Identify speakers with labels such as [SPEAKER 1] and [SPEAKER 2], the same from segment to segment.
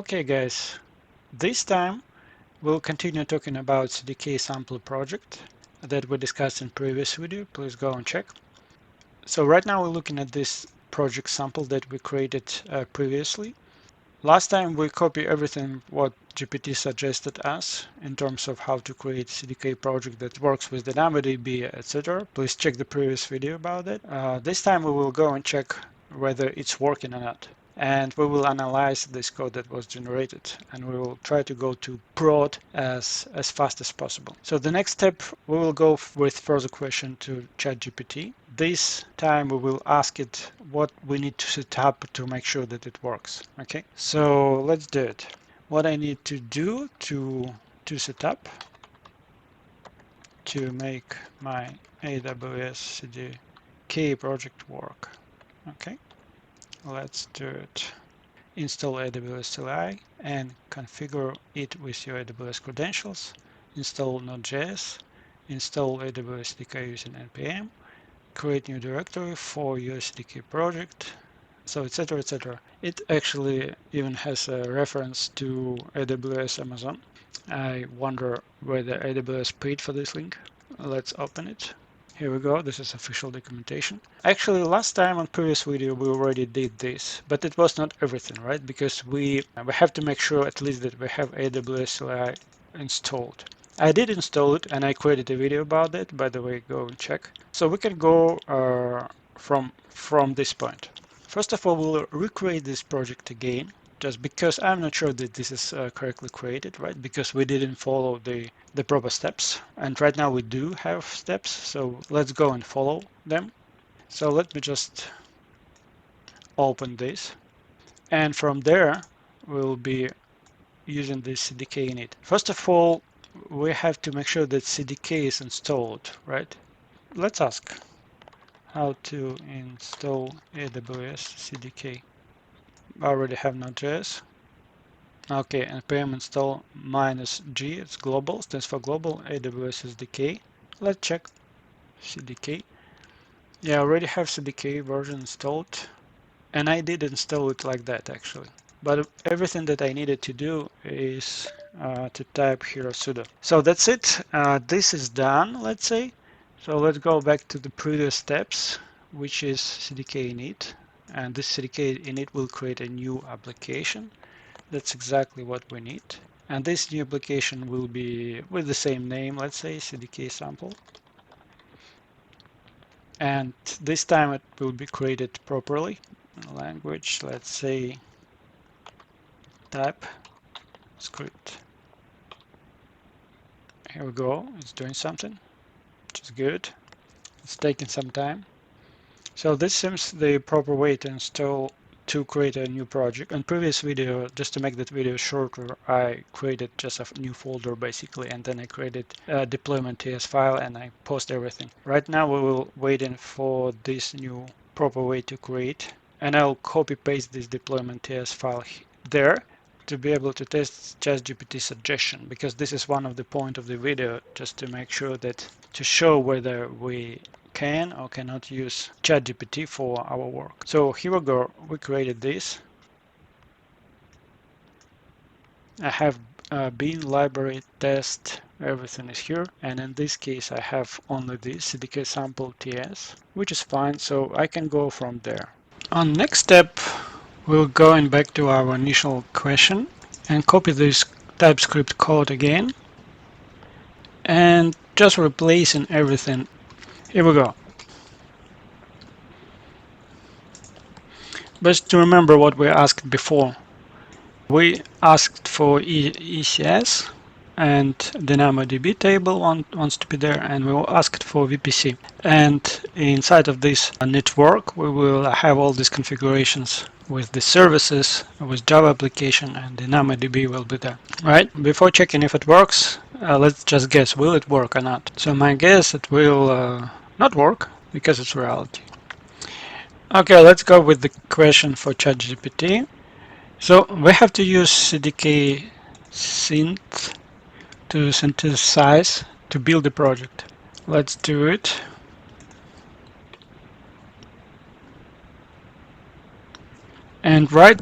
[SPEAKER 1] Okay guys, this time we'll continue talking about CDK sample project that we discussed in previous video. Please go and check. So right now we're looking at this project sample that we created previously. Last time we copied everything what GPT suggested us in terms of how to create CDK project that works with DynamoDB, etc. Please check the previous video about it. This time we will go and check whether it's working or not. And we will analyze this code that was generated, and we will try to go to prod as fast as possible. So the next step, we will go with further question to Chat GPT. This time we will ask it what we need to set up to make sure that it works. Okay, so let's do it. What I need to do to set up to make my AWS CDK project work. Okay, let's do it. Install AWS CLI and configure it with your AWS credentials. Install Node.js. Install AWS CDK using npm. Create new directory for your CDK project. So etc. etc. It actually even has a reference to AWS Amazon. I wonder whether AWS paid for this link. Let's open it. Here we go, this is official documentation. Actually, last time on previous video we already did this, but it was not everything, right? Because we have to make sure at least that we have AWS CLI installed. I did install it and I created a video about it, by the way, go and check. So we can go from this point. First of all, we'll recreate this project again, just because I'm not sure that this is correctly created, right? Because we didn't follow the proper steps. And right now we do have steps, so let's go and follow them. So let me just open this. And from there, we'll be using this CDK init. First of all, we have to make sure that CDK is installed, right? Let's ask how to install AWS CDK. I already have Node.js. Okay, npm install -g, it's global, stands for global, AWS SDK. Let's check CDK. Yeah, I already have CDK version installed, and I did install it like that actually. But everything that I needed to do is to type here sudo. So that's it. This is done, let's say. So let's go back to the previous steps, which is CDK init. And this CDK init will create a new application. That's exactly what we need. And this new application will be with the same name, let's say CDK sample. And this time it will be created properly. Language, let's say type script. Here we go, it's doing something, which is good. It's taking some time. So this seems the proper way to install to create a new project. In previous video, just to make that video shorter, I created just a new folder basically, and then I created a deployment.ts file and I post everything. Right now we will waiting for this new proper way to create, and I'll copy paste this deployment.ts file there to be able to test Chat GPT suggestion, because this is one of the point of the video, just to make sure that to show whether we can or cannot use Chat GPT for our work. So here we go, we created this. I have bin library test, everything is here, and in this case I have only this CDK sample TS, which is fine, so I can go from there. On next step, we're going back to our initial question and copy this TypeScript code again and just replacing everything. Here we go. But to remember what we asked before, we asked for ECS and DynamoDB table wants to be there, and we asked for VPC. And inside of this network, we will have all these configurations with the services, with Java application, and DynamoDB will be there. Right? Before checking if it works, let's just guess, will it work or not? So my guess, it will not work because it's reality. Okay, let's go with the question for ChatGPT. So we have to use CDK synth to synthesize to build the project. Let's do it. And right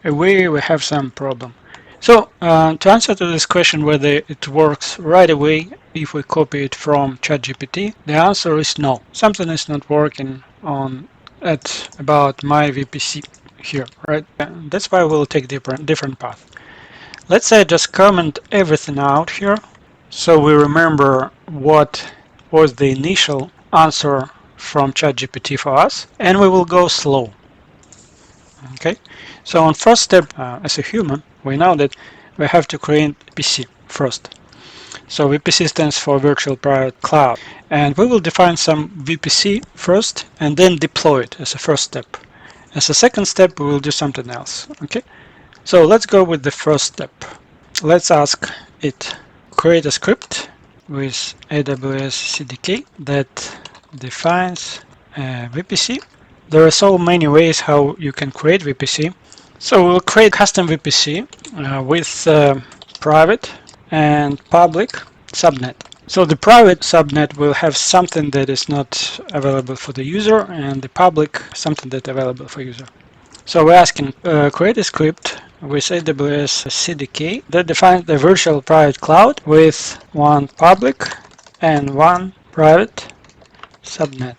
[SPEAKER 1] away, we have some problem. So to answer to this question whether it works right away if we copy it from Chat GPT, the answer is no. Something is not working on at about my VPC here, right? That's why we'll take different path. Let's say I just comment everything out here, so we remember what was the initial answer from Chat GPT for us, and we will go slow. Okay, so on first step, as a human, we know that we have to create VPC first. So VPC stands for Virtual Private Cloud, and we will define some VPC first and then deploy it as a first step. As a second step, we will do something else. Okay, so let's go with the first step. Let's ask it create a script with AWS CDK that defines a VPC. There are so many ways how you can create VPC. So we'll create custom VPC with private and public subnet. So the private subnet will have something that is not available for the user, and the public something that is available for user. So we're asking create a script with AWS CDK that defines the virtual private cloud with one public and one private subnet.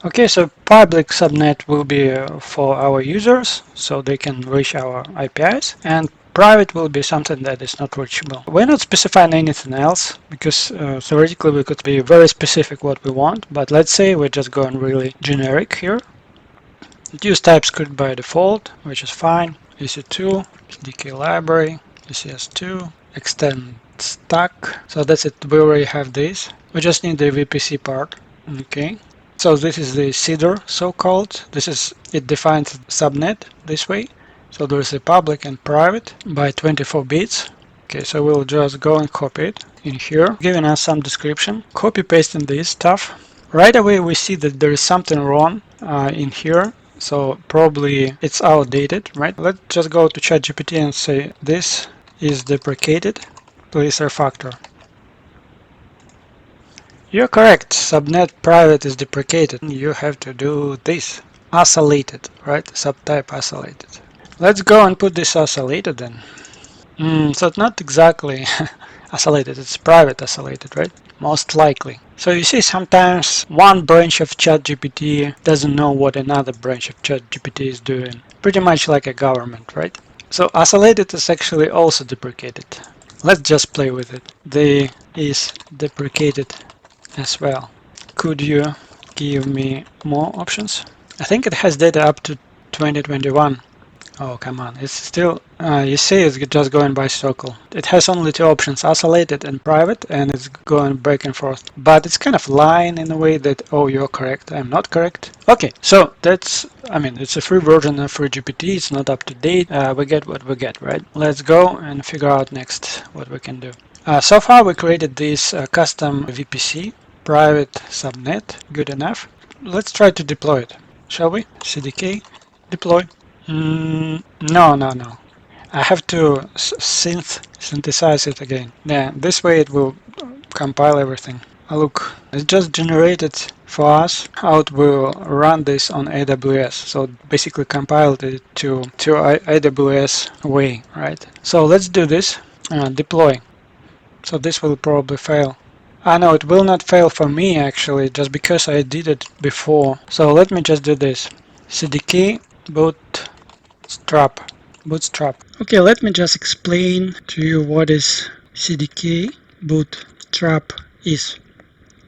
[SPEAKER 1] Okay, so public subnet will be for our users, so they can reach our APIs, and private will be something that is not reachable. We're not specifying anything else, because theoretically we could be very specific what we want, but let's say we're just going really generic here. Use TypeScript by default, which is fine. EC2, CDK library, ECS2, extend stack. So that's it, we already have this. We just need the VPC part. Okay. So this is the seeder, so-called. It defines subnet this way. So there's a public and private by 24 bits. Okay, so we'll just go and copy it in here, giving us some description. Copy pasting this stuff. Right away we see that there is something wrong in here. So probably it's outdated, right? Let's just go to Chat GPT and say this is deprecated. Please refactor. You're correct. Subnet private is deprecated. You have to do this. Isolated, right? Subtype isolated. Let's go and put this isolated then. So it's not exactly isolated. It's private isolated, right? Most likely. So you see sometimes one branch of Chat GPT doesn't know what another branch of Chat GPT is doing. Pretty much like a government, right? So isolated is actually also deprecated. Let's just play with it. The is deprecated as well. Could you give me more options? I think it has data up to 2021. Oh, come on. It's still, you see it's just going by circle. It has only two options, isolated and private, and it's going back and forth. But it's kind of lying in a way that, oh, you're correct, I'm not correct. Okay, so that's, it's a free version of FreeGPT. It's not up to date. We get what we get, right? Let's go and figure out next what we can do. So far we created this custom VPC, private subnet, good enough. Let's try to deploy it, shall we? CDK, deploy. No. I have to synthesize it again. Yeah, this way it will compile everything. Look, it just generated for us how it will run this on AWS. So basically compiled it to AWS way, right? So let's do this. Deploy. So this will probably fail. No, it will not fail for me actually, just because I did it before. So let me just do this. CDK bootstrap. Okay, let me just explain to you what is CDK bootstrap is.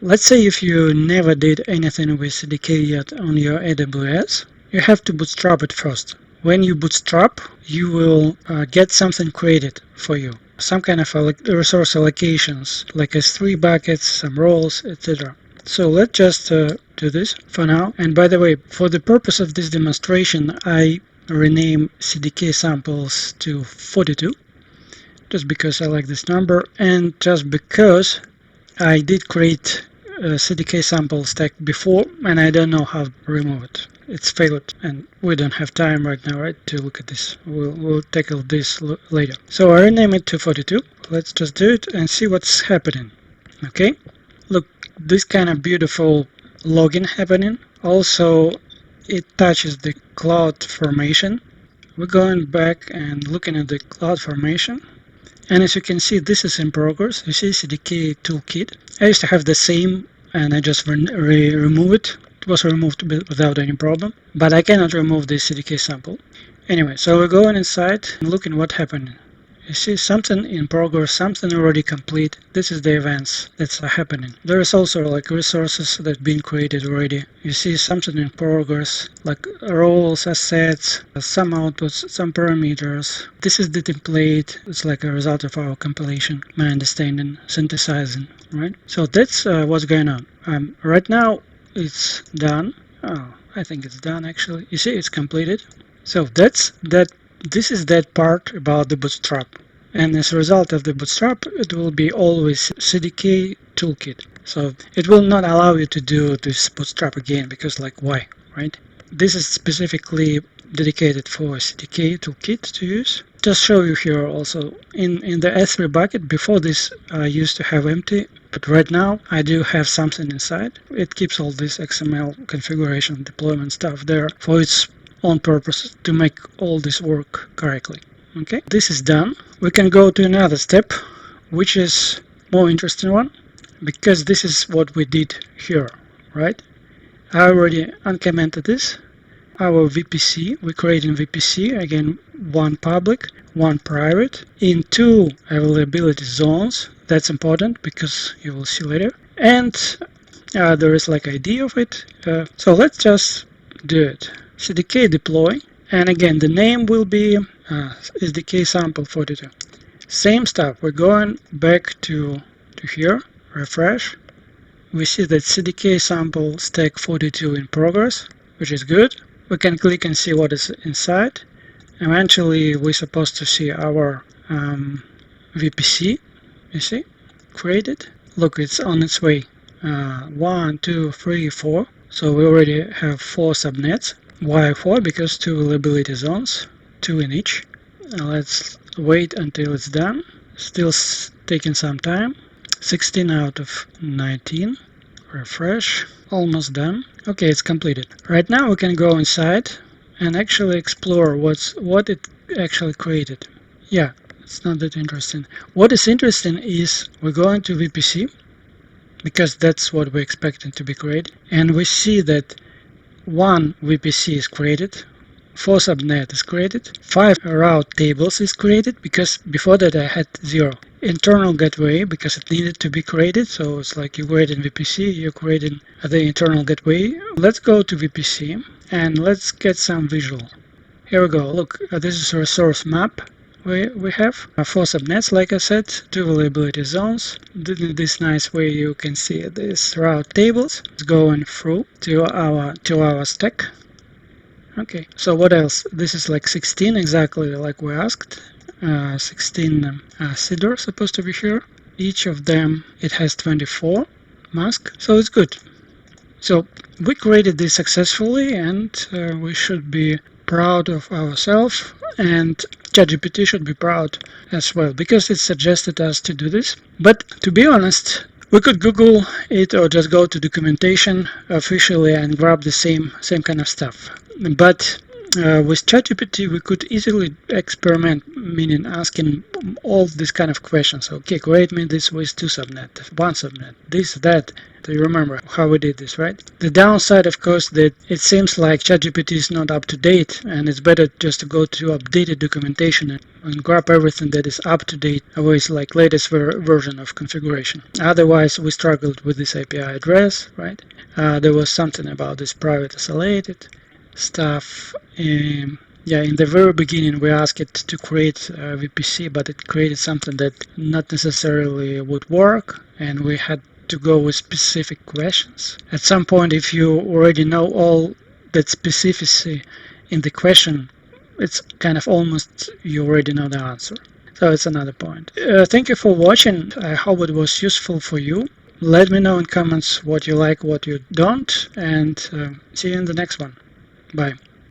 [SPEAKER 1] Let's say if you never did anything with CDK yet on your AWS, you have to bootstrap it first. When you bootstrap, you will get something created for you. Some kind of resource allocations, like S3 buckets, some roles, etc. So let's just do this for now. And by the way, for the purpose of this demonstration, I rename CDK samples to 42, just because I like this number, and just because I did create a CDK sample stack before, and I don't know how to remove it. It's failed, and we don't have time right now, right, to look at this. We'll tackle this later. So I rename it to 42. Let's just do it and see what's happening. Okay, look, this kind of beautiful login happening. Also, it touches the cloud formation, we're going back and looking at the cloud formation. And as you can see, this is in progress. You see CDK toolkit. I used to have the same, and I just remove it. It was removed without any problem, but I cannot remove the CDK sample. Anyway, so we're going inside and looking what happened. You see something in progress, something already complete. This is the events that's happening. There is also like resources that have been created already. You see something in progress, like roles, assets, some outputs, some parameters. This is the template. It's like a result of our compilation, my understanding, synthesizing, right? So that's what's going on. Right now it's done. Oh, I think it's done actually. You see it's completed. So that's that. This is that part about the bootstrap, and as a result of the bootstrap it will be always CDK toolkit, so it will not allow you to do this bootstrap again, because like why, right? This is specifically dedicated for CDK toolkit to use. Just show you here also in the S3 bucket. Before this I used to have empty, but right now I do have something inside. It keeps all this XML configuration deployment stuff there for its on purpose to make all this work correctly. Okay, this is done. We can go to another step, which is more interesting one, because this is what we did here, right? I already uncommented this. Our VPC, we're creating VPC, again, one public, one private, in 2 availability zones. That's important because you will see later. And there is like ID of it. So let's just do it. CDK deploy, and again the name will be SDK sample 42. Same stuff. We're going back to here, refresh. We see that CDK sample stack 42 in progress, which is good. We can click and see what is inside. Eventually we're supposed to see our VPC, you see, created. Look, it's on its way. 1, 2, 3, 4. So we already have 4 subnets. Why 4? Because 2 availability zones, 2 in each. Let's wait until it's done. Still taking some time. 16 out of 19. Refresh. Almost done. Okay, it's completed. Right now we can go inside and actually explore what it actually created. Yeah, it's not that interesting. What is interesting is we're going to VPC, because that's what we're expecting to be created, and we see that 1 VPC is created, 4 subnet is created, 5 route tables is created, because before that I had 0. Internal gateway, because it needed to be created, so it's like you create in VPC, you're creating the internal gateway. Let's go to VPC and let's get some visual. Here we go. Look, this is a resource map. We have 4 subnets, like I said, 2 availability zones. This nice way you can see these route tables going through to our stack. Okay, so what else? This is like 16, exactly like we asked. 16 CIDR supposed to be here. Each of them, it has 24 mask, so it's good. So we created this successfully, and we should be proud of ourselves, and Chat GPT should be proud as well, because it suggested us to do this. But to be honest, we could Google it or just go to documentation officially and grab the same kind of stuff. But with Chat GPT we could easily experiment, meaning asking all these kind of questions. Okay, create me this with 2 subnet, 1 subnet, this, that. Do you remember how we did this, right? The downside, of course, that it seems like Chat GPT is not up to date, and it's better just to go to updated documentation and grab everything that is up to date with like latest version of configuration. Otherwise, we struggled with this API address, right? There was something about this private isolated stuff. Yeah, in the very beginning we asked it to create a VPC, but it created something that not necessarily would work, and we had to go with specific questions. At some point, if you already know all that specificity in the question, it's kind of almost you already know the answer. So it's another point. Thank you for watching. I hope it was useful for you. Let me know in comments what you like, what you don't, and see you in the next one. Bye.